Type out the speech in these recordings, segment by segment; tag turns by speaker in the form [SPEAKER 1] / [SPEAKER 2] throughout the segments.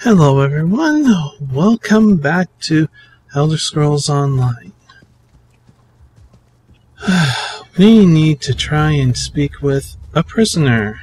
[SPEAKER 1] Hello everyone, welcome back to Elder Scrolls Online. We need to try and speak with a prisoner.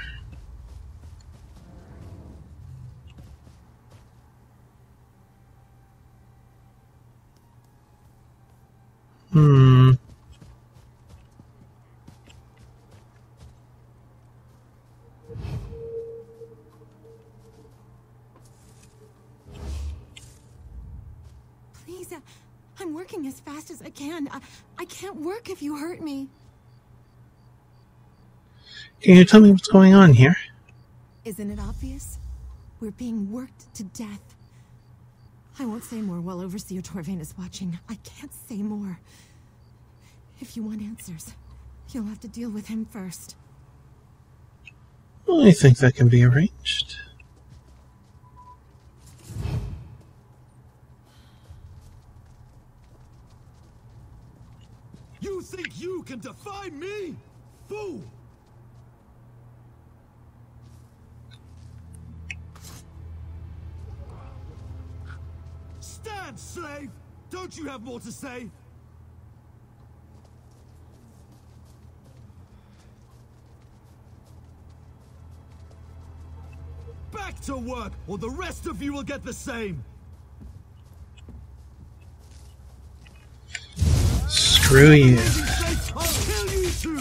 [SPEAKER 2] Please, I'm working as fast as I can. I can't work if you hurt me.
[SPEAKER 1] Can you tell me what's going on here?
[SPEAKER 2] Isn't it obvious? We're being worked to death. I won't say more while Overseer Torvain is watching. I can't say more. If you want answers, you'll have to deal with him first.
[SPEAKER 1] Well, I think that can be arranged.
[SPEAKER 3] You think you can defy me? Fool! Stand, slave! Don't you have more to say? Back to work, or the rest of you will get the same!
[SPEAKER 1] Screw you.
[SPEAKER 3] I'll kill you too!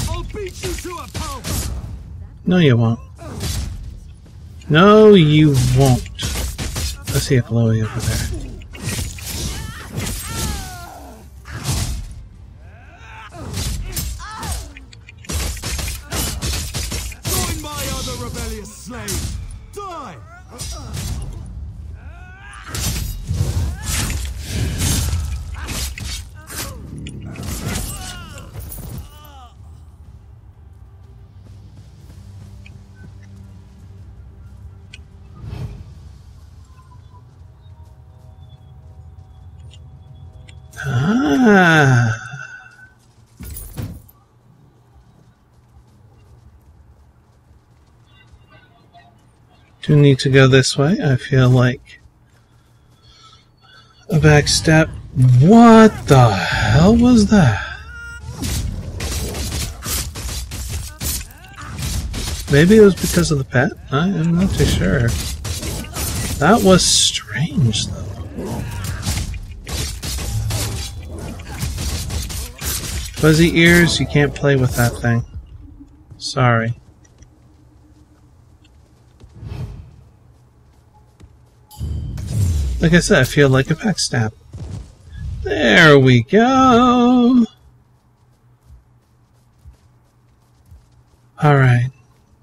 [SPEAKER 3] I'll beat you to a pulp!
[SPEAKER 1] No, you won't. No, you won't. I see a glowy over there.
[SPEAKER 3] Join my other rebellious slave! Die!
[SPEAKER 1] Ah. Do need to go this way. I feel like a backstep. What the hell was that? Maybe it was because of the pet? I'm not too sure. That was strange, though. Fuzzy ears, you can't play with that thing. Sorry. Like I said, I feel like a backstab. There we go! Alright.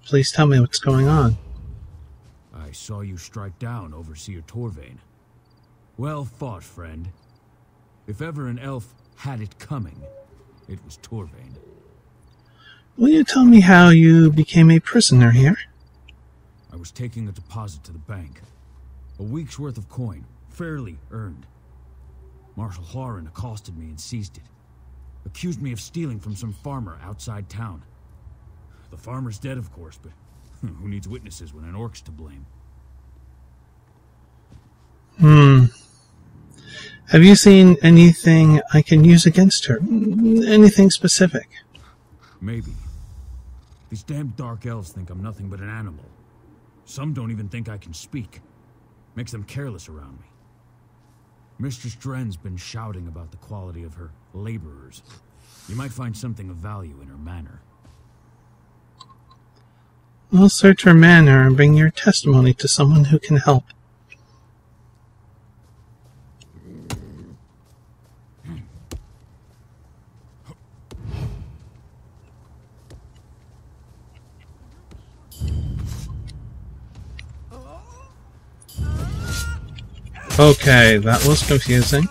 [SPEAKER 1] Please tell me what's going on.
[SPEAKER 4] I saw you strike down Overseer Torvain. Well fought, friend. If ever an elf had it coming, it was Torvain.
[SPEAKER 1] Will you tell me how you became a prisoner here?
[SPEAKER 4] I was taking a deposit to the bank. A week's worth of coin, fairly earned. Marshal Horan accosted me and seized it. Accused me of stealing from some farmer outside town. The farmer's dead, of course, but who needs witnesses when an orc's to blame?
[SPEAKER 1] Have you seen anything I can use against her? Anything specific?
[SPEAKER 4] Maybe. These damn dark elves think I'm nothing but an animal. Some don't even think I can speak. Makes them careless around me. Mistress Dren's been shouting about the quality of her laborers. You might find something of value in her manner.
[SPEAKER 1] I'll search her manor and bring your testimony to someone who can help. Okay, that was confusing.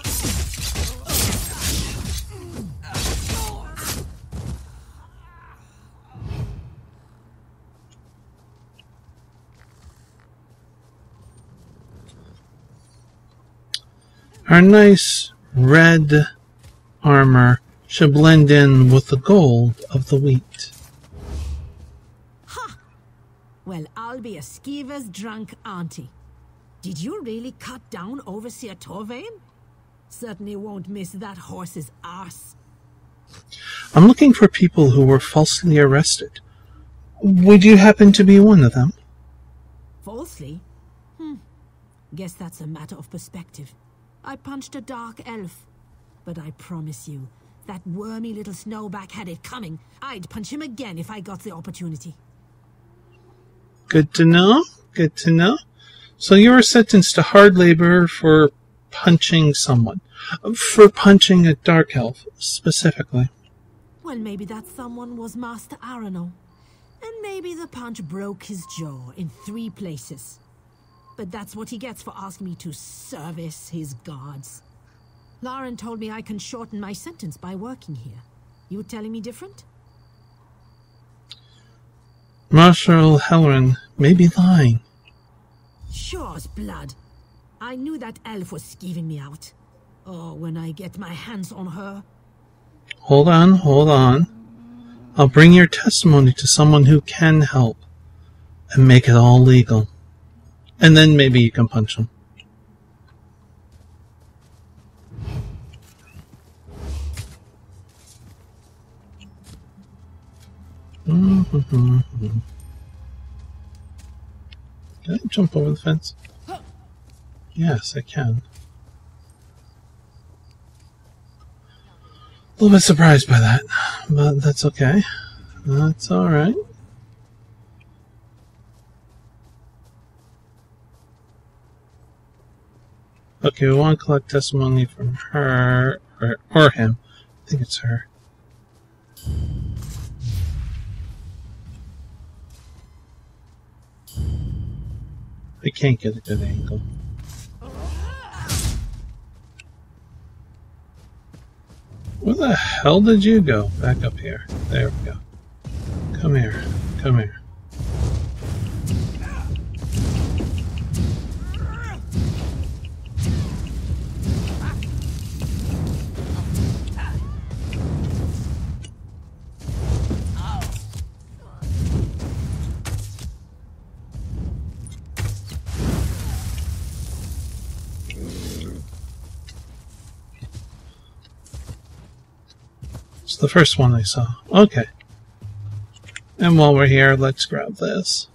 [SPEAKER 1] Our nice red armor should blend in with the gold of the wheat.
[SPEAKER 5] Well, I'll be a skeever's drunk auntie. Did you really cut down Overseer Torvain? Certainly won't miss that horse's arse.
[SPEAKER 1] I'm looking for people who were falsely arrested. Would you happen to be one of them?
[SPEAKER 5] Falsely? Guess that's a matter of perspective. I punched a dark elf. But I promise you, that wormy little snowback had it coming. I'd punch him again if I got the opportunity.
[SPEAKER 1] Good to know. Good to know. So you were sentenced to hard labor for punching someone. For punching a dark elf, specifically.
[SPEAKER 5] Well, maybe that someone was Master Arano. And maybe the punch broke his jaw in 3 places. But that's what he gets for asking me to service his gods. Lauren told me I can shorten my sentence by working here. You telling me different?
[SPEAKER 1] Marshal Halloran may be lying.
[SPEAKER 5] Sure's blood. I knew that elf was skeeving me out. Oh, when I get my hands on her.
[SPEAKER 1] Hold on. I'll bring your testimony to someone who can help. And make it all legal. And then maybe you can punch him. Can I jump over the fence? Yes, I can. A little bit surprised by that, but that's okay. That's alright. Okay, we want to collect testimony from her, or him. I think it's her. I can't get a good angle. Where the hell did you go? Back up here. There we go. Come here. Come here. It's the first one I saw. Okay. And while we're here, let's grab this.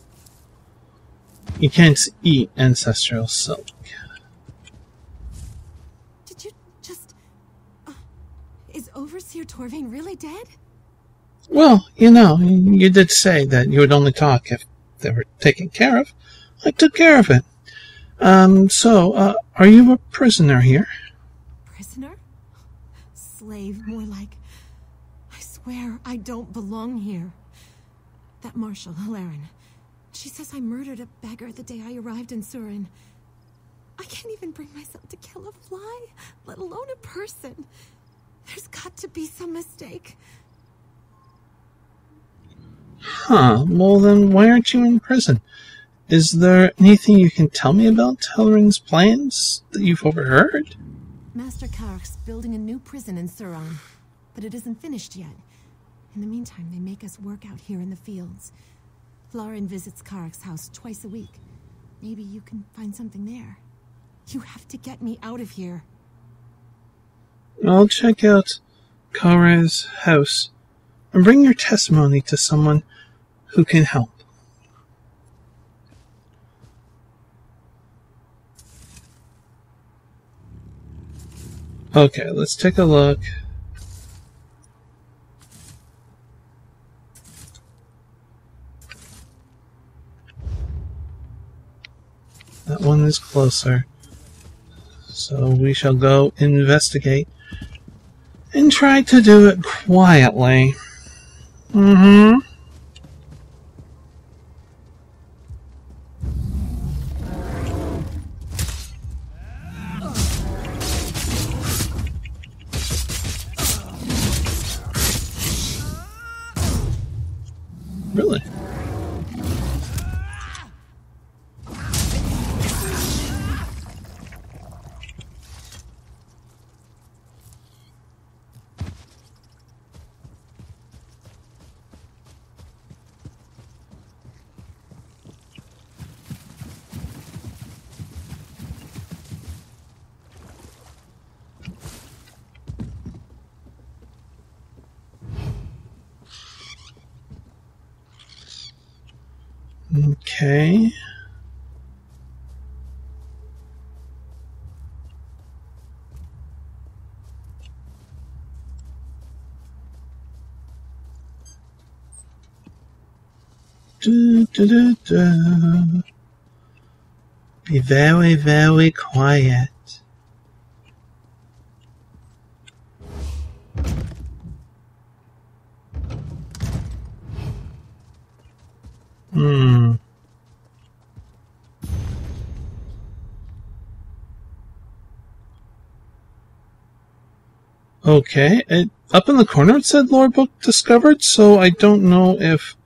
[SPEAKER 1] You can't eat ancestral silk.
[SPEAKER 2] Did you just... is Overseer Torvain really dead?
[SPEAKER 1] Well, you know, you did say that you would only talk if they were taken care of. I took care of it. Are you a prisoner here?
[SPEAKER 2] Prisoner? Slave, more like. I swear I don't belong here. That Marshal, Hilaren, she says I murdered a beggar the day I arrived in Surin. I can't even bring myself to kill a fly, let alone a person. There's got to be some mistake.
[SPEAKER 1] Huh, well then why aren't you in prison? Is there anything you can tell me about Hilarine's plans that you've overheard?
[SPEAKER 2] Master Kark's building a new prison in Suran, but it isn't finished yet. In the meantime, they make us work out here in the fields. Lauren visits Kark's house twice a week. Maybe you can find something there. You have to get me out of here.
[SPEAKER 1] I'll check out Kara's house and bring your testimony to someone who can help. Okay, let's take a look. That one is closer. So we shall go investigate and try to do it quietly. Really? Okay. Do, do, do, do. Be very, very quiet. Okay. Up in the corner it said lore book discovered, so I don't know if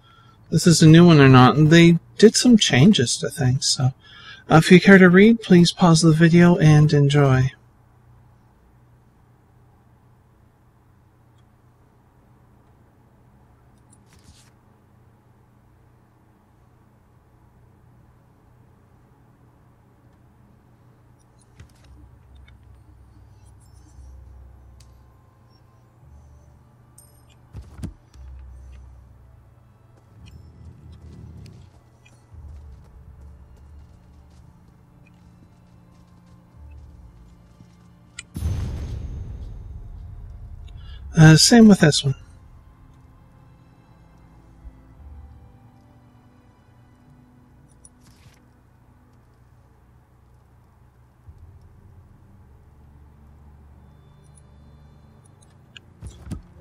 [SPEAKER 1] this is a new one or not. And they did some changes to things, so if you care to read, please pause the video and enjoy. Same with this one.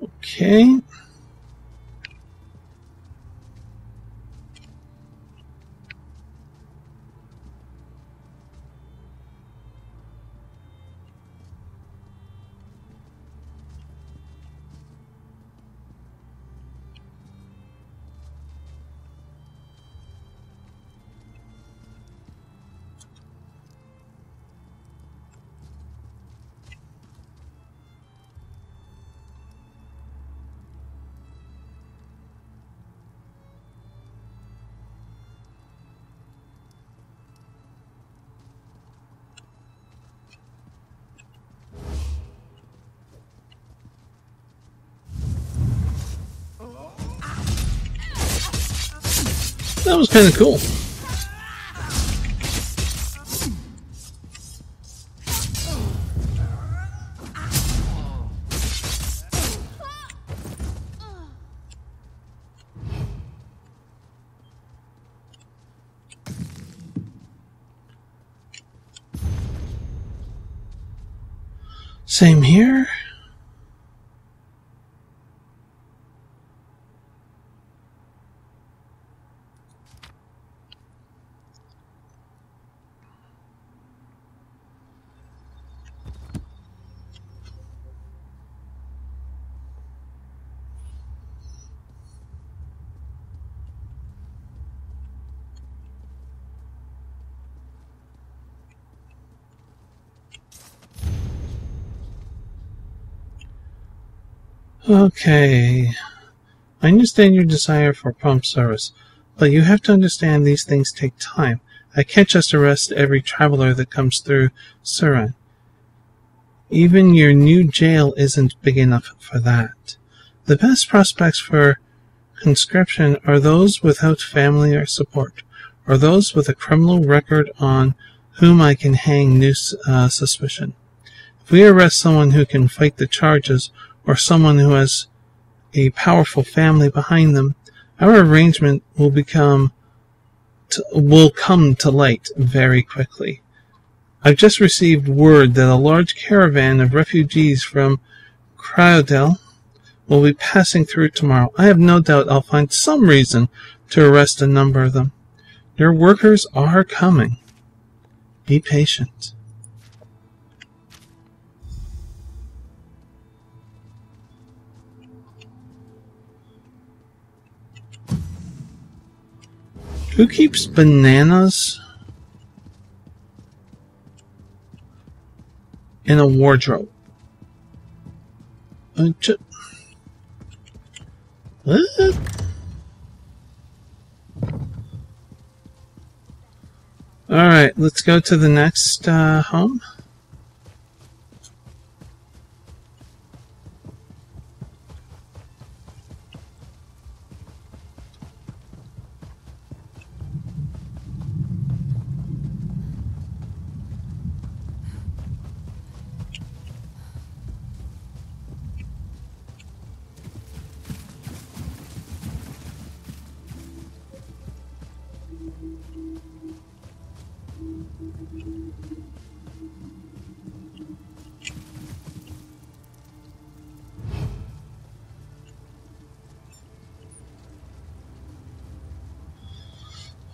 [SPEAKER 1] Okay. That was kind of cool. Same here. Okay. I understand your desire for prompt service, but you have to understand these things take time. I can't just arrest every traveler that comes through Suran. Even your new jail isn't big enough for that. The best prospects for conscription are those without family or support, or those with a criminal record on whom I can hang new suspicion. If we arrest someone who can fight the charges, or someone who has a powerful family behind them, our arrangement will come to light very quickly. I've just received word that a large caravan of refugees from Cryodel will be passing through tomorrow. I have no doubt I'll find some reason to arrest a number of them. Your workers are coming. Be patient. Who keeps bananas in a wardrobe? What? Alright, let's go to the next home.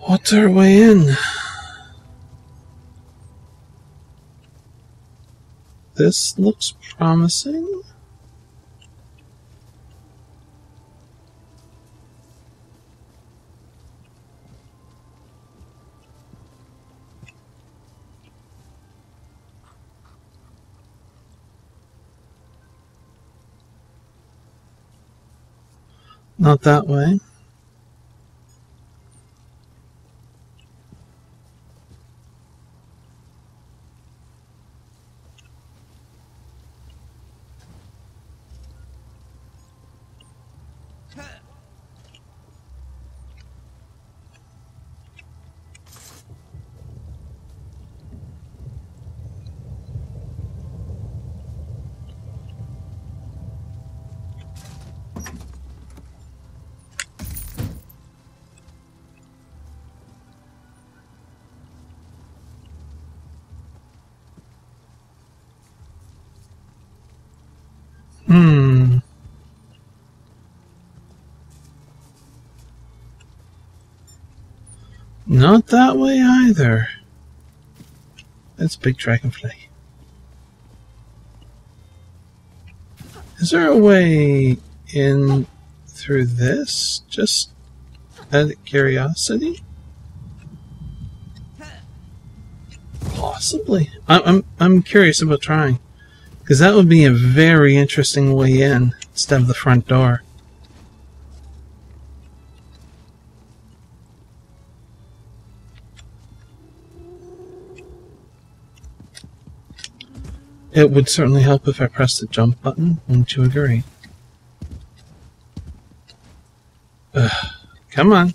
[SPEAKER 1] What's our way in? This looks promising. Not that way. Not that way either. That's a big dragonfly. Is there a way in through this? Just out of curiosity? Possibly. I'm curious about trying. Because that would be a very interesting way in instead of the front door. It would certainly help if I pressed the jump button, wouldn't you agree? Come on.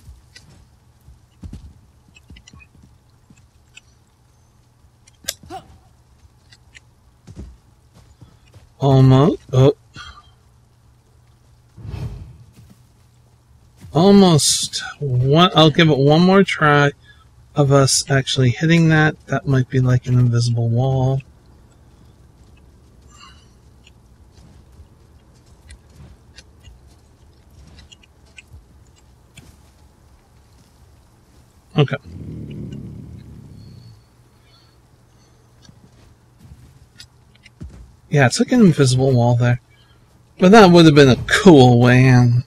[SPEAKER 1] Almost. Oh. Almost. I'll give it one more try of us actually hitting that. That might be like an invisible wall. Okay. Yeah, it's like an invisible wall there. But that would have been a cool way in.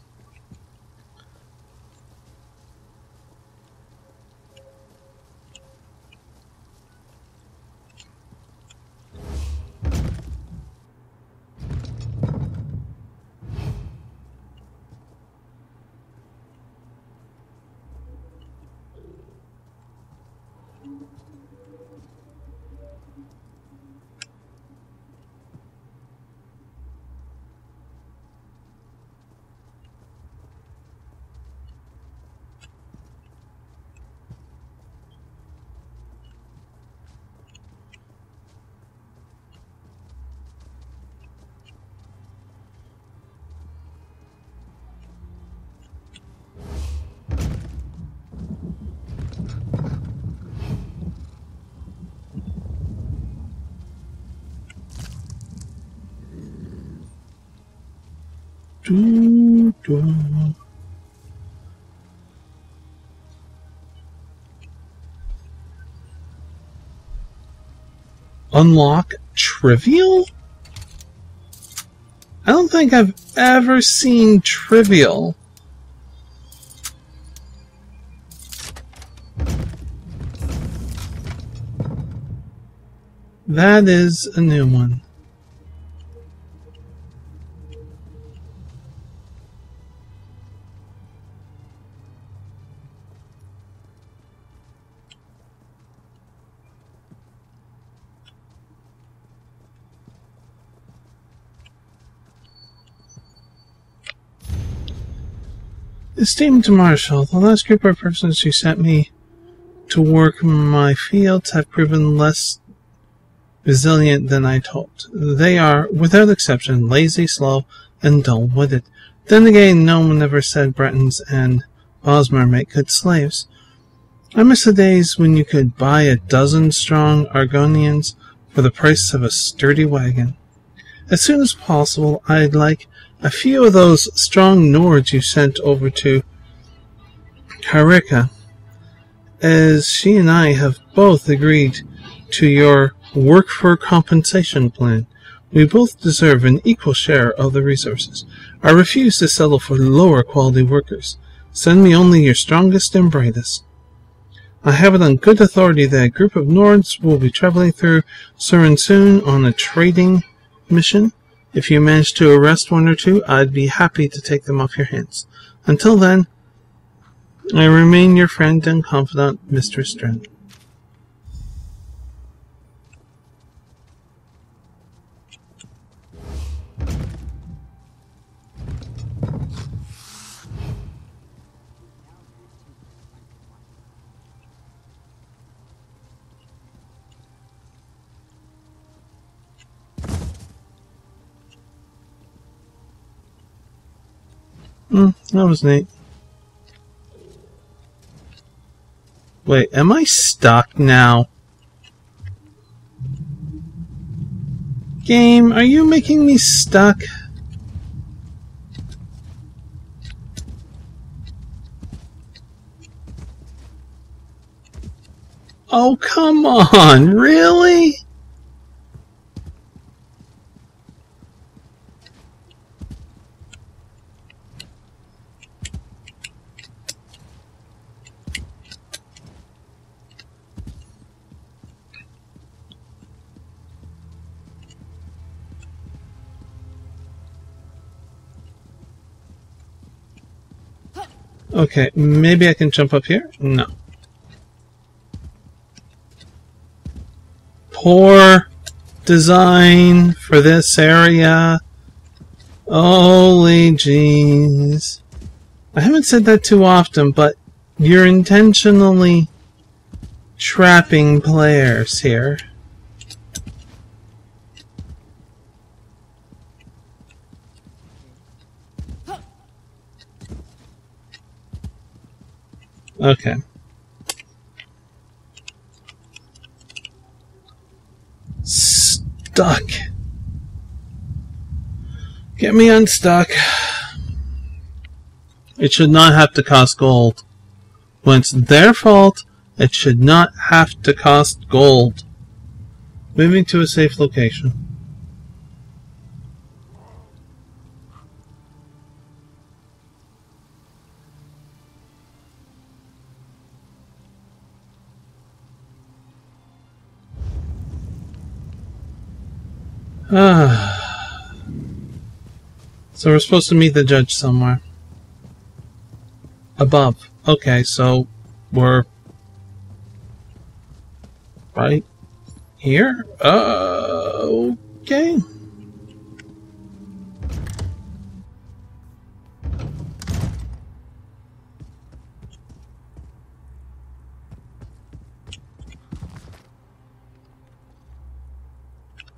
[SPEAKER 1] Unlock trivial? I don't think I've ever seen trivial. That is a new one. Esteemed Marshal, the last group of persons who sent me to work my fields have proven less resilient than I'd hoped. They are, without exception, lazy, slow, and dull-witted. Then again, no one ever said Bretons and Bosmer make good slaves. I miss the days when you could buy a dozen strong Argonians for the price of a sturdy wagon. As soon as possible, I'd like a few of those strong Nords you sent over to Harika. as she and I have both agreed to your work for compensation plan. We both deserve an equal share of the resources. I refuse to settle for lower quality workers. Send me only your strongest and brightest. I have it on good authority that a group of Nords will be traveling through Surin soon on a trading mission. If you manage to arrest one or two, I'd be happy to take them off your hands. Until then, I remain your friend and confidant, Mr. Stren. That was neat. Wait, am I stuck now? Game, are you making me stuck? Oh, come on, really? Okay, maybe I can jump up here? No. Poor design for this area. Holy jeez. I haven't said that too often, but you're intentionally trapping players here. Okay. Stuck. Get me unstuck. It should not have to cost gold. When it's their fault, it should not have to cost gold. Moving to a safe location. So we're supposed to meet the judge somewhere. Above. Okay, so we're right here? Okay.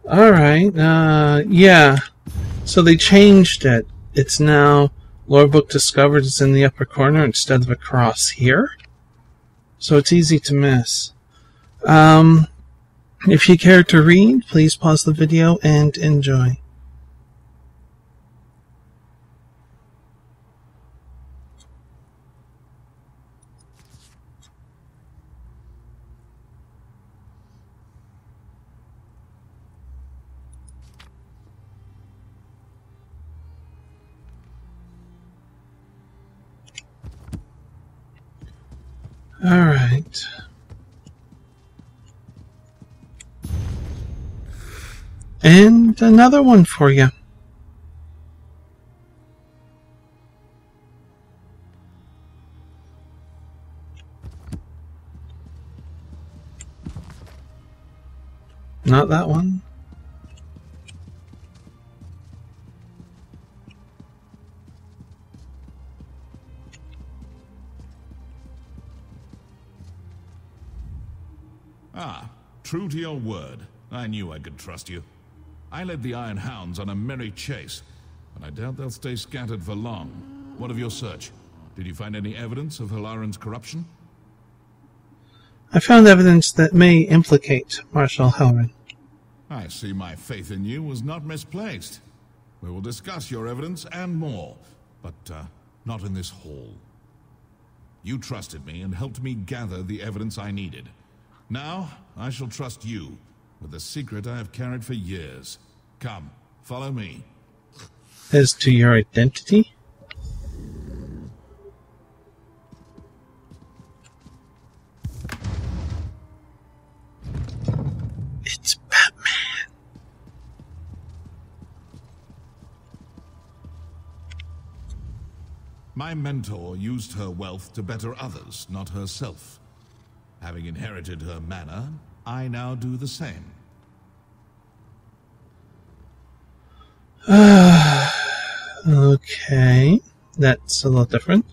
[SPEAKER 1] Alright, yeah. So they changed it. It's now Lore Book Discovered is in the upper corner instead of across here. So it's easy to miss. If you care to read, please pause the video and enjoy. Alright. And another one for you. Not that one.
[SPEAKER 6] Ah, true to your word. I knew I could trust you. I led the Iron Hounds on a merry chase, but I doubt they'll stay scattered for long. What of your search? Did you find any evidence of Halaran's corruption?
[SPEAKER 1] I found evidence that may implicate Marshal Halloran.
[SPEAKER 6] I see my faith in you was not misplaced. We will discuss your evidence and more, but not in this hall. You trusted me and helped me gather the evidence I needed. Now, I shall trust you with a secret I have carried for years. Come, follow me.
[SPEAKER 1] As to your identity? It's Batman.
[SPEAKER 6] My mentor used her wealth to better others, not herself. Having inherited her manner, I now do the same.
[SPEAKER 1] Okay, that's a lot different.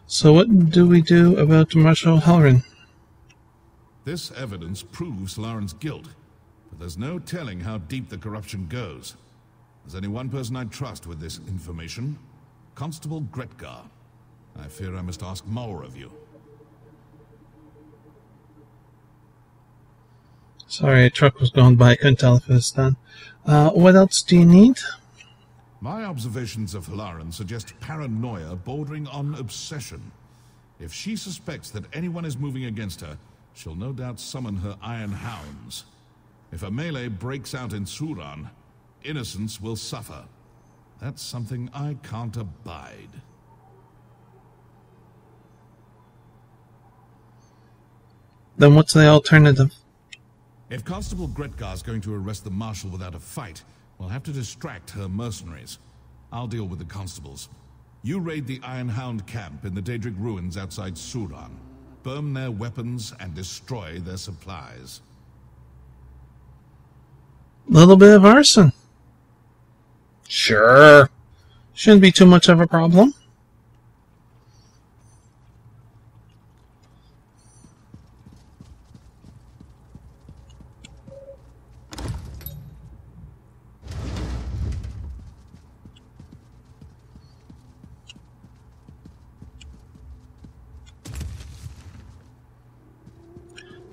[SPEAKER 1] So what do we do about Marshal Halloran?
[SPEAKER 6] This evidence proves Lauren's guilt, but there's no telling how deep the corruption goes. There's only one person I trust with this information, Constable Gretgar. I fear I must ask more of you.
[SPEAKER 1] Sorry, a truck was going by. I couldn't tell if it was done. What else do you need?
[SPEAKER 6] My observations of Lauren suggest paranoia bordering on obsession. If she suspects that anyone is moving against her, she'll no doubt summon her Iron Hounds. If a melee breaks out in Suran, innocents will suffer. That's something I can't abide.
[SPEAKER 1] Then what's the alternative?
[SPEAKER 6] If Constable Gretgar's going to arrest the Marshal without a fight, we'll have to distract her mercenaries. I'll deal with the constables. You raid the Iron Hound camp in the Daedric ruins outside Suran. Burn their weapons and destroy their supplies.
[SPEAKER 1] Little bit of arson. Sure. Shouldn't be too much of a problem.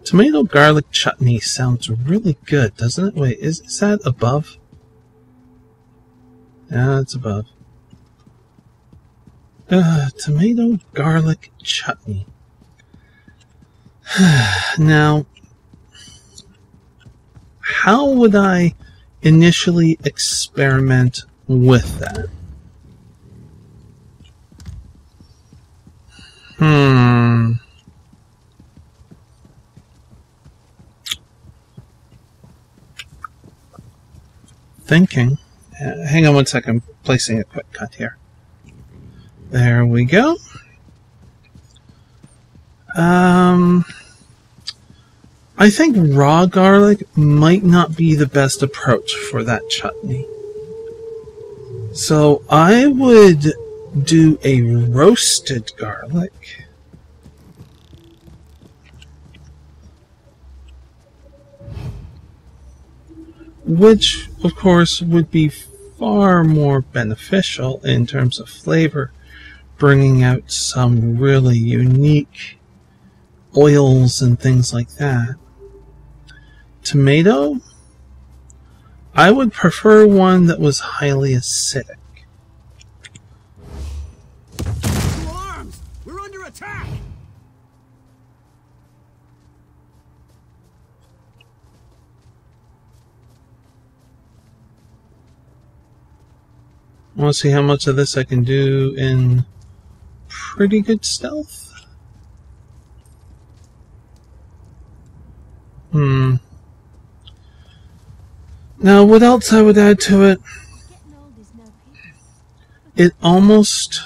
[SPEAKER 1] Tomato garlic chutney sounds really good, doesn't it? Wait, is that above? Yeah, it's above. Tomato garlic chutney. Now, how would I initially experiment with that? Thinking. Hang on one second. I'm placing a quick cut here. There we go. I think raw garlic might not be the best approach for that chutney. So I would do a roasted garlic. Which, of course, would be far more beneficial in terms of flavor, bringing out some really unique oils and things like that. Tomato, I would prefer one that was highly acidic.
[SPEAKER 3] Arms! We're under attack!
[SPEAKER 1] I want to see how much of this I can do in pretty good stealth. Now, what else I would add to it? It almost...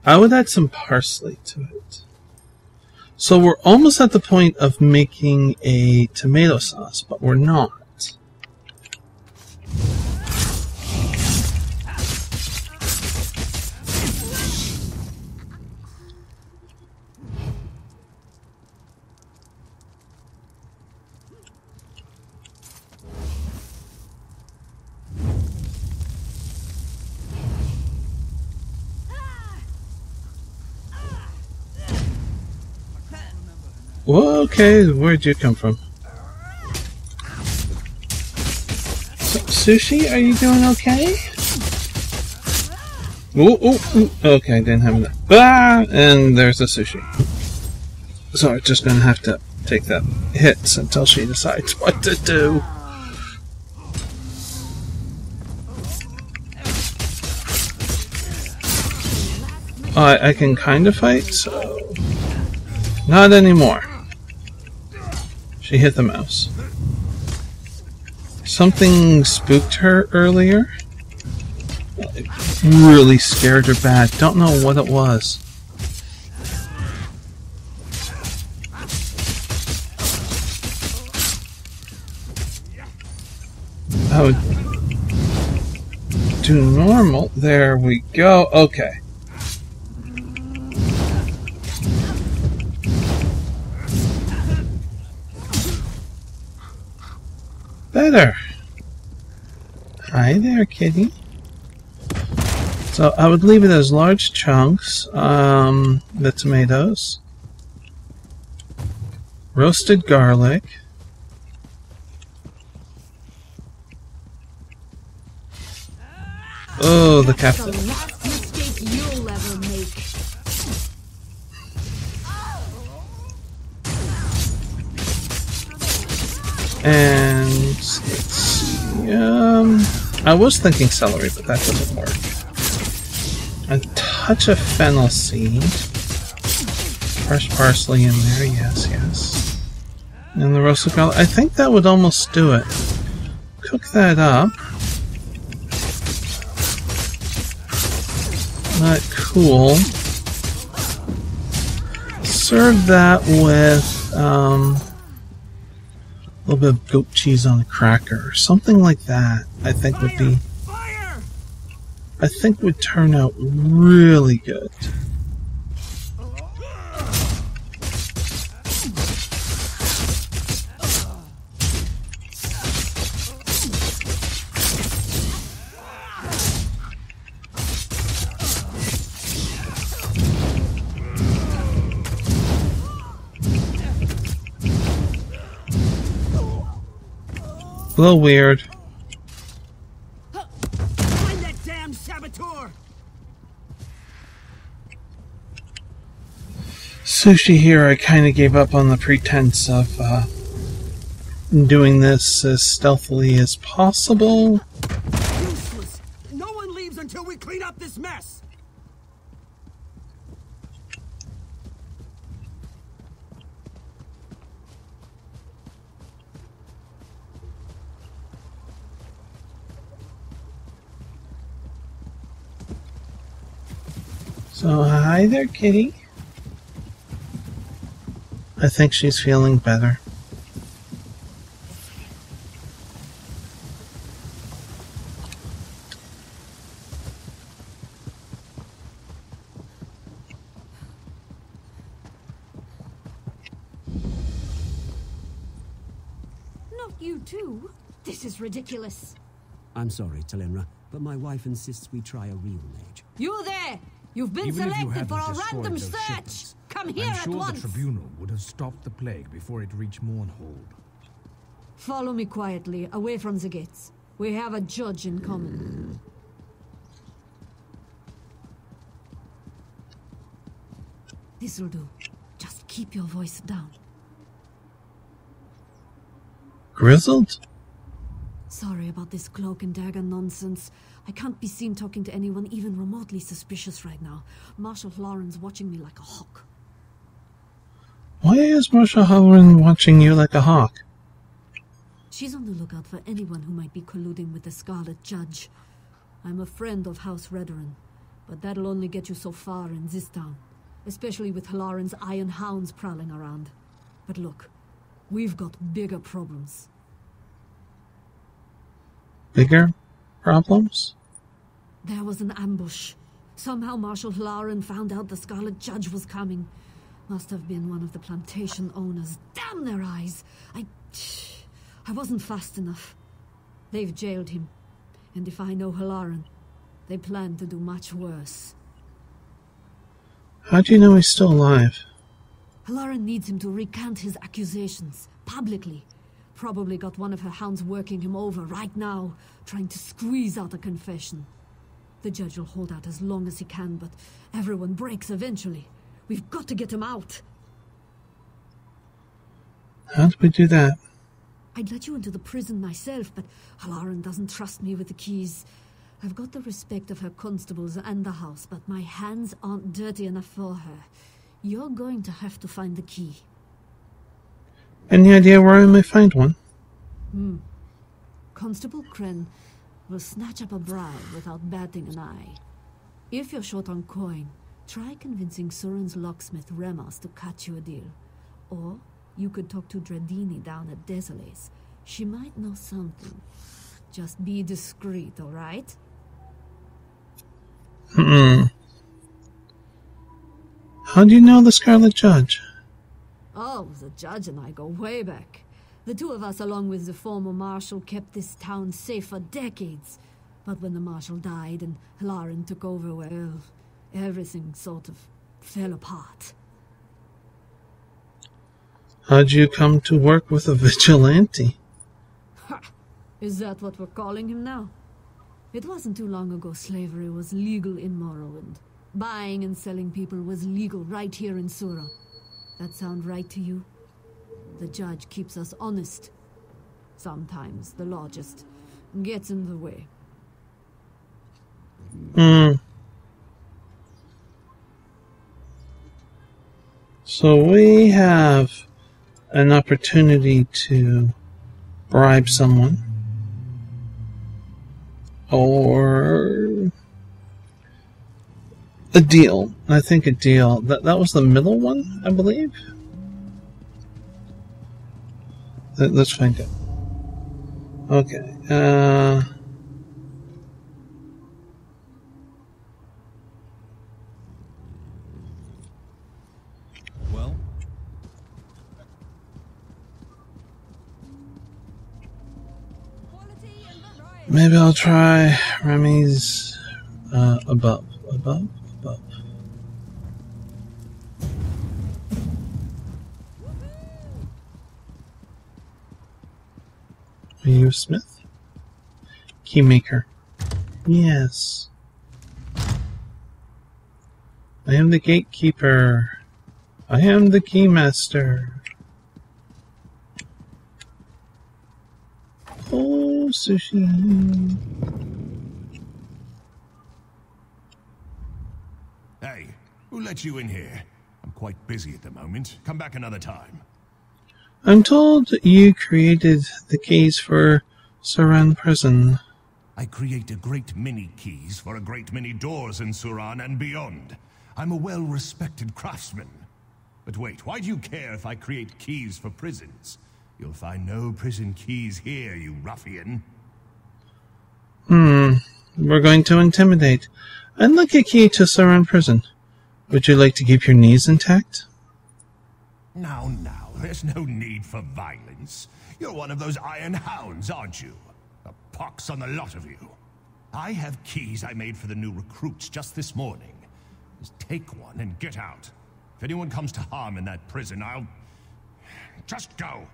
[SPEAKER 1] I would add some parsley to it. So we're almost at the point of making a tomato sauce, but we're not. Well, okay, where'd you come from? Sushi, are you doing okay? Ooh, ooh, ooh. Okay, didn't have enough. Ah! And there's the sushi. So I'm just gonna have to take that hits until she decides what to do. I can kind of fight, so... Not anymore. She hit the mouse. Something spooked her earlier. It really scared her bad. Don't know what it was. I would do normal. There we go. Okay. Better. Hi there, kitty. So I would leave it as large chunks. The tomatoes. Roasted garlic. Oh, the captain.
[SPEAKER 5] The last mistake you'll ever make.
[SPEAKER 1] And let's see. I was thinking celery, but that doesn't work. A touch of fennel seed. Fresh parsley in there, yes, yes. And the roasted garlic. I think that would almost do it. Cook that up. Not cool. Serve that with a little bit of goat cheese on a cracker, something like that. I think would be. I think would turn out really good. A little weird.
[SPEAKER 3] Find that damn saboteur!
[SPEAKER 1] Sushi here, I kind of gave up on the pretense of doing this as stealthily as possible.
[SPEAKER 3] Useless! No one leaves until we clean up this mess!
[SPEAKER 1] So, hi there, kitty. I think she's feeling better.
[SPEAKER 5] Not you too. This is ridiculous.
[SPEAKER 7] I'm sorry, Talenra, but my wife insists we try a real mage.
[SPEAKER 5] You there! You've been
[SPEAKER 4] Even if you
[SPEAKER 5] selected for
[SPEAKER 4] hadn't
[SPEAKER 5] a random
[SPEAKER 4] destroyed those
[SPEAKER 5] search!
[SPEAKER 4] shipments,
[SPEAKER 5] Come here
[SPEAKER 4] I'm
[SPEAKER 5] at
[SPEAKER 4] sure
[SPEAKER 5] once!
[SPEAKER 4] the tribunal would have stopped the plague before it reached Mournhold.
[SPEAKER 5] Follow me quietly, away from the gates. We have a judge in common. This'll do. Just keep your voice down.
[SPEAKER 1] Grizzled?
[SPEAKER 5] Sorry about this cloak and dagger nonsense. I can't be seen talking to anyone even remotely suspicious right now. Marshal Lauren's watching me like a hawk.
[SPEAKER 1] Why is Marshal Halloran watching you like a hawk?
[SPEAKER 5] She's on the lookout for anyone who might be colluding with the Scarlet Judge. I'm a friend of House Redoran, but that'll only get you so far in this town, especially with Lauren's Iron Hounds prowling around. But look, we've got bigger problems.
[SPEAKER 1] Bigger problems?
[SPEAKER 5] There was an ambush. Somehow Marshal Lauren found out the Scarlet Judge was coming. Must have been one of the plantation owners. Damn their eyes! I wasn't fast enough. They've jailed him. And if I know Halaran, they plan to do much worse.
[SPEAKER 1] How do you know he's still alive?
[SPEAKER 5] Halaran needs him to recant his accusations, publicly. Probably got one of her hounds working him over right now, trying to squeeze out a confession. The judge will hold out as long as he can, but everyone breaks eventually. We've got to get him out.
[SPEAKER 1] How do we do that?
[SPEAKER 5] I'd let you into the prison myself, but Halaren doesn't trust me with the keys. I've got the respect of her constables and the house, but my hands aren't dirty enough for her. You're going to have to find the key.
[SPEAKER 1] Any idea where I may find one?
[SPEAKER 5] Constable Kren will snatch up a bribe without batting an eye. If you're short on coin, try convincing Surin's locksmith Remas to cut you a deal. Or you could talk to Dradini down at Desoles. She might know something. Just be discreet, all right?
[SPEAKER 1] How do you know the Scarlet Judge?
[SPEAKER 5] Oh, the judge and I go way back. The two of us, along with the former marshal, kept this town safe for decades. But when the marshal died and Halaren took over, well, everything sort of fell apart.
[SPEAKER 1] How'd you come to work with a vigilante?
[SPEAKER 5] Ha! Is that what we're calling him now? It wasn't too long ago slavery was legal in Morrowind. Buying and selling people was legal right here in Sura. That sound right to you? The judge keeps us honest. Sometimes the law just gets in the way.
[SPEAKER 1] So we have an opportunity to bribe someone. Or a deal. I think a deal. That was the middle one, I believe. Let's find it. Okay.
[SPEAKER 4] Well?
[SPEAKER 1] Maybe I'll try Remy's above. Are you a smith? Keymaker. Yes. I am the gatekeeper. I am the keymaster. Oh, sushi.
[SPEAKER 3] Hey, who let you in here? I'm quite busy at the moment. Come back another time.
[SPEAKER 1] I'm told you created the keys for Suran Prison.
[SPEAKER 3] I create a great many keys for a great many doors in Suran and beyond. I'm a well-respected craftsman. But wait, why do you care if I create keys for prisons? You'll find no prison keys here, you ruffian.
[SPEAKER 1] We're going to intimidate. I'd like a key to Suran Prison. Would you like to keep your knees intact?
[SPEAKER 3] Now, there's no need for violence. You're one of those iron hounds, aren't you? A pox on the lot of you. I have keys I made for the new recruits just this morning. Just take one and get out. If anyone comes to harm in that prison, I'll... just go.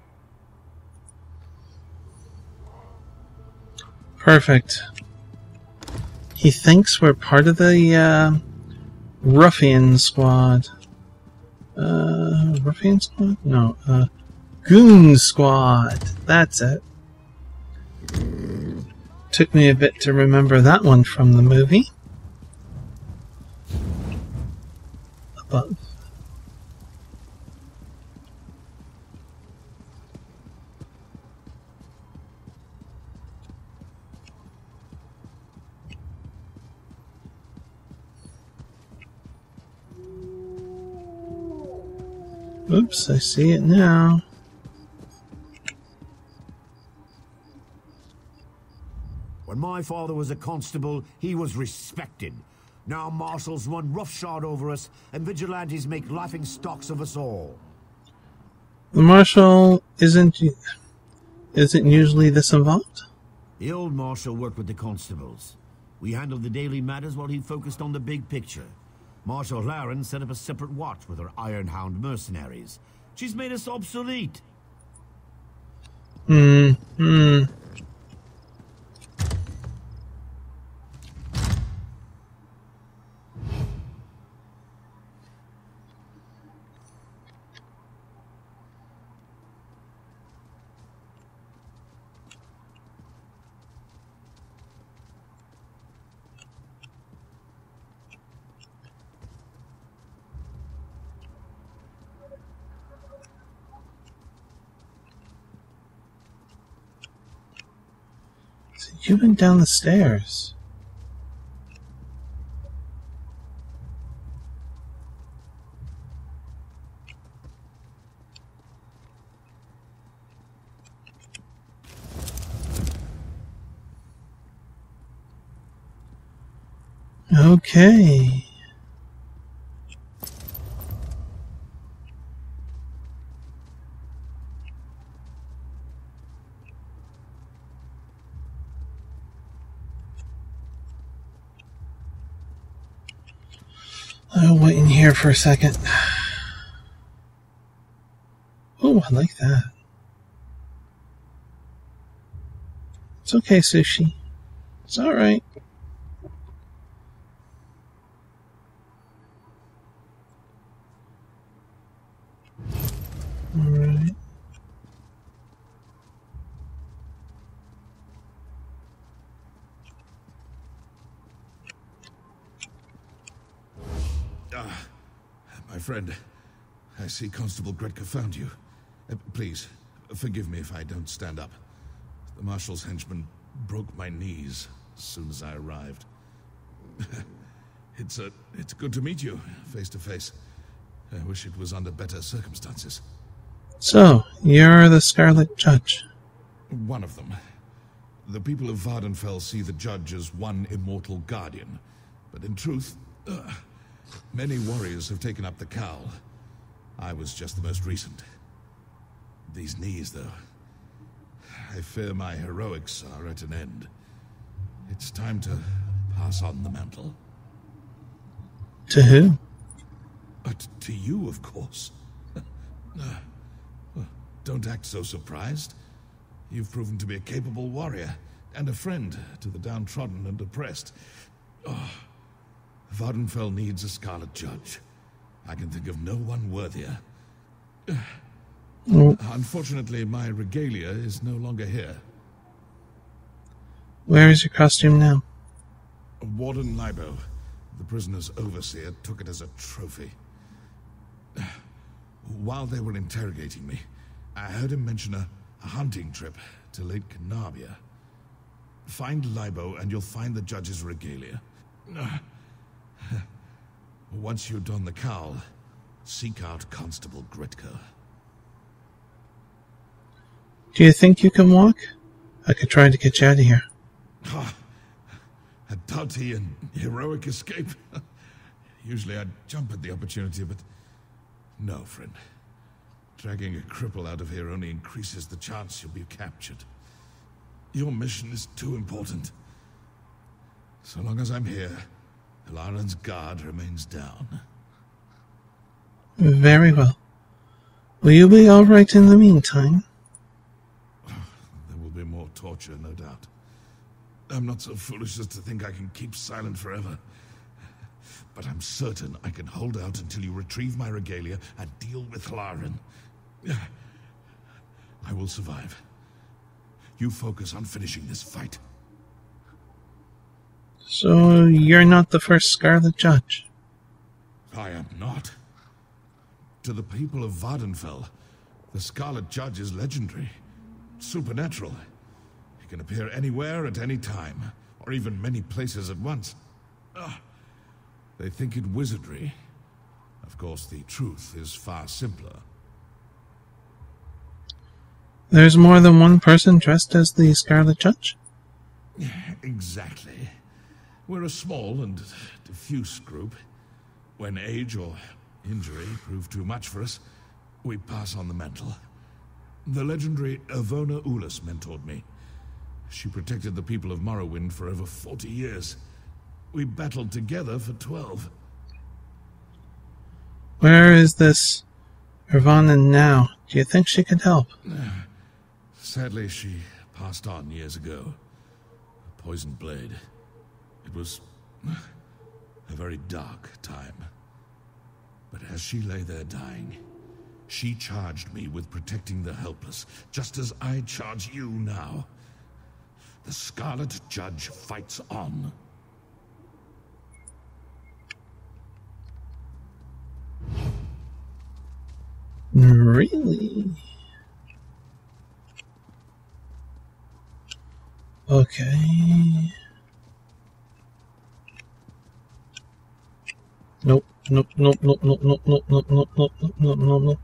[SPEAKER 1] Perfect. He thinks we're part of the ruffian squad. Ruffian squad? No, goon squad. That's it. Took me a bit to remember that one from the movie. Above. Oops, I see it now.
[SPEAKER 8] When my father was a constable, he was respected. Now marshals run roughshod over us, and vigilantes make laughing stocks of us all.
[SPEAKER 1] The marshal isn't usually this involved?
[SPEAKER 8] The old marshal worked with the constables. We handled the daily matters while he focused on the big picture. Marshal Laren set up a separate watch with her Ironhound mercenaries. She's made us obsolete.
[SPEAKER 1] You went down the stairs. Okay. I'll wait in here for a second. Oh, I like that. It's okay, Sushi. It's alright. Alright.
[SPEAKER 6] My friend, I see Constable Gretka found you. Please, forgive me if I don't stand up. The Marshal's henchman broke my knees as soon as I arrived. It's good to meet you, face to face. I wish it was under better circumstances.
[SPEAKER 1] So, you're the Scarlet Judge.
[SPEAKER 6] One of them. The people of Vardenfell see the Judge as one immortal guardian. But in truth, many warriors have taken up the cowl. I was just the most recent. These knees, though. I fear my heroics are at an end. It's time to pass on the mantle.
[SPEAKER 1] To who?
[SPEAKER 6] To you, of course. Don't act so surprised. You've proven to be a capable warrior and a friend to the downtrodden and oppressed. Vardenfell needs a Scarlet Judge. I can think of no one worthier. Unfortunately, my regalia is no longer here.
[SPEAKER 1] Where is your costume now?
[SPEAKER 6] Warden Libo, the prisoner's overseer, took it as a trophy. While they were interrogating me, I heard him mention a hunting trip to Lake Canabia. Find Libo and you'll find the Judge's regalia. Once you don the cowl, seek out Constable Gretka.
[SPEAKER 1] Do you think you can walk? I could try to get you out of here.
[SPEAKER 6] A doughty and heroic escape. Usually I'd jump at the opportunity, but no, friend. Dragging a cripple out of here only increases the chance you'll be captured. Your mission is too important. So long as I'm here, Alaren's guard remains down.
[SPEAKER 1] Very well. Will you be all right in the meantime?
[SPEAKER 6] There will be more torture, no doubt. I'm not so foolish as to think I can keep silent forever. But I'm certain I can hold out until you retrieve my regalia and deal with Alaren. I will survive. You focus on finishing this fight.
[SPEAKER 1] So, you're not the first Scarlet Judge?
[SPEAKER 6] I am not. To the people of Vardenfell, the Scarlet Judge is legendary, supernatural. He can appear anywhere at any time, or even many places at once. They think it wizardry. Of course, the truth is far simpler.
[SPEAKER 1] There's more than one person dressed as the Scarlet Judge?
[SPEAKER 6] Exactly. We're a small and diffuse group. When age or injury prove too much for us, we pass on the mantle. The legendary Avona Ulis mentored me. She protected the people of Morrowind for over 40 years. We battled together for 12.
[SPEAKER 1] Where is this Ravana now? Do you think she could help?
[SPEAKER 6] Sadly, she passed on years ago. A poisoned blade. It was a very dark time. But as she lay there dying, she charged me with protecting the helpless, just as I charge you now. The Scarlet Judge fights on.
[SPEAKER 1] Really? Okay. Nope. Nope. Nope. Nope. Nope. Nope. Nope. Nope. Nope. Nope. Nope. Nope. Nope. Nope.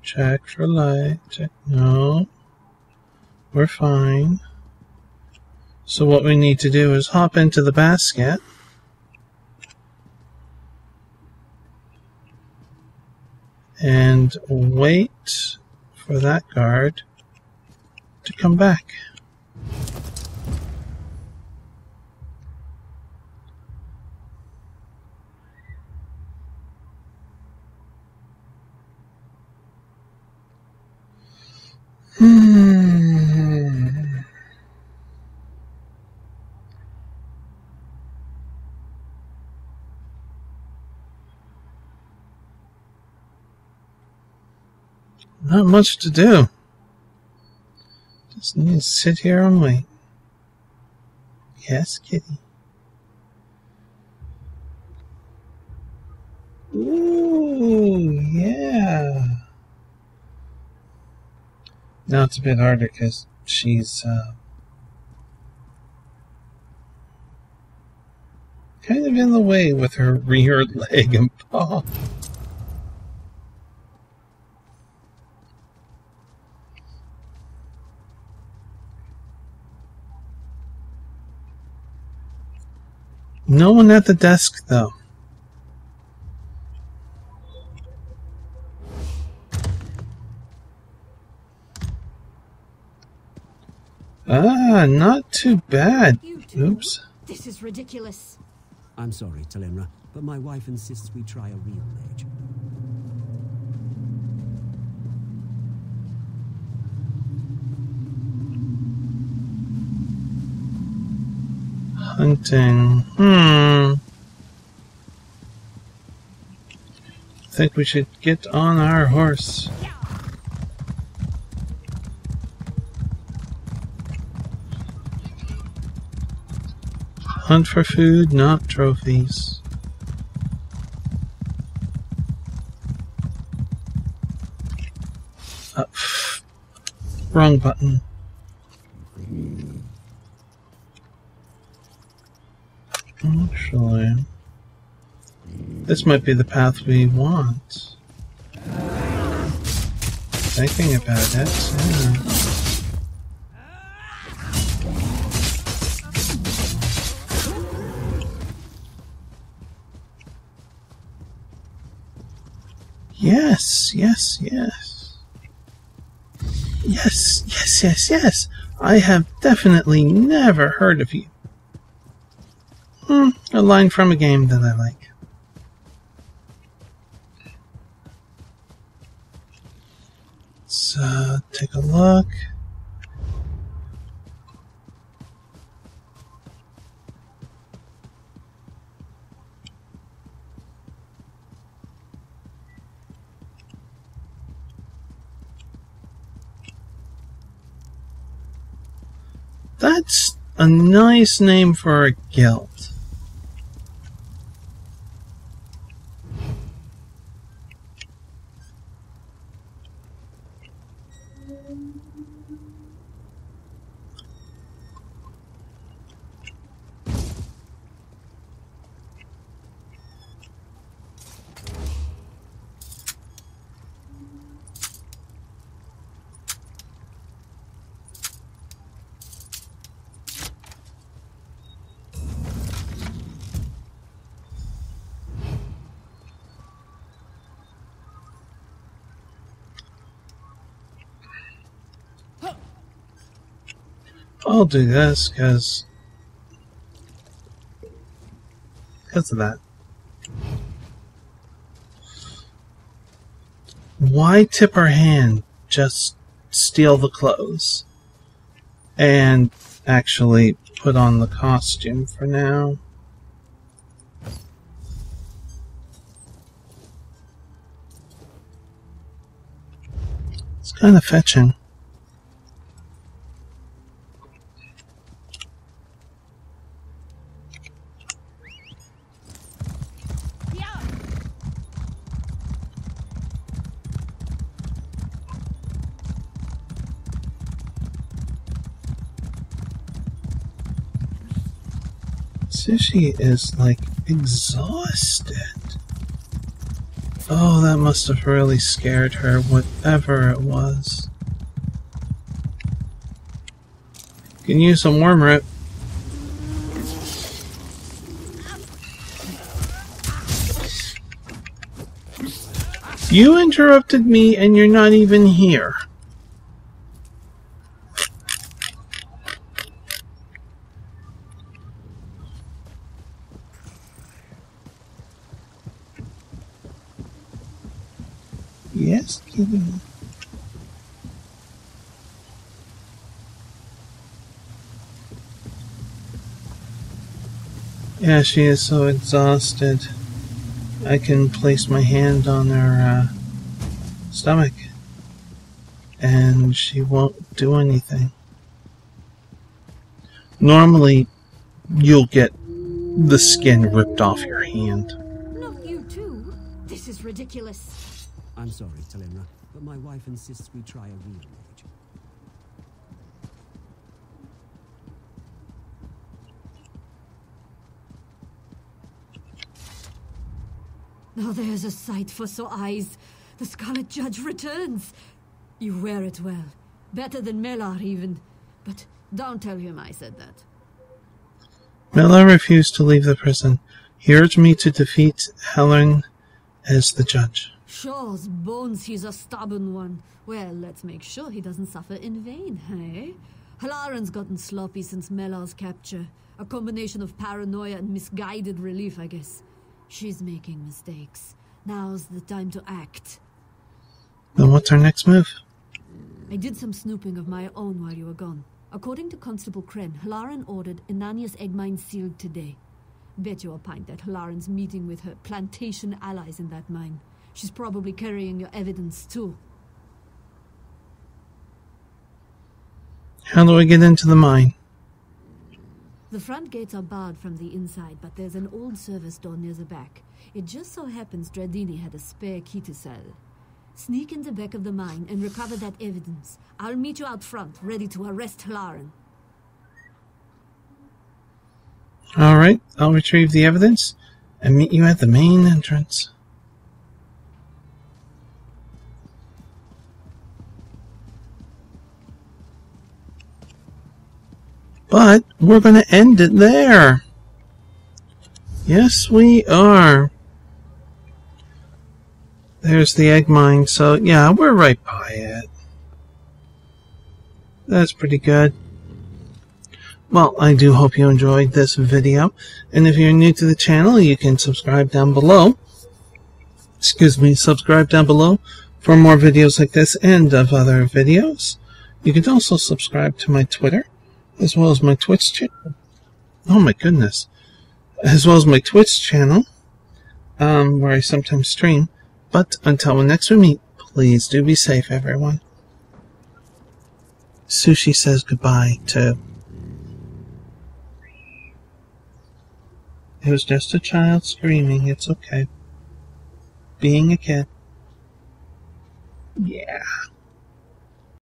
[SPEAKER 1] Check for light. Check. No. We're fine. So what we need to do is hop into the basket. And wait for that guard to come back. Not much to do. Just need to sit here and wait. Yes, kitty. Ooh, yeah. Now it's a bit harder because she's kind of in the way with her rear leg and paw. No one at the desk, though. Ah, not too bad. Oops.
[SPEAKER 5] This is ridiculous.
[SPEAKER 7] I'm sorry, Talenra, but my wife insists we try a real mage.
[SPEAKER 1] Hunting. I think we should get on our horse. Hunt for food, not trophies. Wrong button. Actually, this might be the path we want. Thinking about it, yeah. Yes, yes, yes. Yes, yes, yes, yes. I have definitely never heard of you. A line from a game that I like. Let's take a look. That's a nice name for a guild. I'll do this because of that. Why tip her hand? Just steal the clothes and actually put on the costume for now. It's kind of fetching. Sushi is, like, exhausted. Oh, that must have really scared her, whatever it was. Can use some worm rip. You interrupted me and you're not even here. Yes, kitty. Yeah, she is so exhausted. I can place my hand on her stomach and she won't do anything. Normally, you'll get the skin ripped off your hand.
[SPEAKER 5] Not you too. This is ridiculous.
[SPEAKER 7] I'm sorry, Talenra, but my wife insists we try a real mortgage.
[SPEAKER 5] Now there's a sight for sore eyes. The Scarlet Judge returns. You wear it well. Better than Melar, even. But don't tell him I said that.
[SPEAKER 1] Melar refused to leave the prison. He urged me to defeat Helen as the judge.
[SPEAKER 5] Shaw's bones, he's a stubborn one. Well, let's make sure he doesn't suffer in vain, hey? Halaran's gotten sloppy since Melar's capture. A combination of paranoia and misguided relief, I guess. She's making mistakes. Now's the time to act.
[SPEAKER 1] Then what's our next move?
[SPEAKER 5] I did some snooping of my own while you were gone. According to Constable Kren, Halaran ordered Inanya's egg mine sealed today. Bet you a pint that Halaran's meeting with her plantation allies in that mine. She's probably carrying your evidence, too.
[SPEAKER 1] How do I get into the mine?
[SPEAKER 5] The front gates are barred from the inside, but there's an old service door near the back. It just so happens Dradini had a spare key to sell. Sneak in the back of the mine and recover that evidence. I'll meet you out front, ready to arrest Halaran.
[SPEAKER 1] Alright, I'll retrieve the evidence and meet you at the main entrance. But we're going to end it there. Yes, we are. There's the egg mine, so yeah, we're right by it. That's pretty good. Well, I do hope you enjoyed this video, and if you're new to the channel, you can subscribe down below. Subscribe down below for more videos like this and of other videos. You can also subscribe to my Twitter, as well as my Twitch channel. Oh my goodness. As well as my Twitch channel, where I sometimes stream. But until next we meet, please do be safe, everyone. Sushi says goodbye, too. It was just a child screaming. It's okay. Being a kid. Yeah.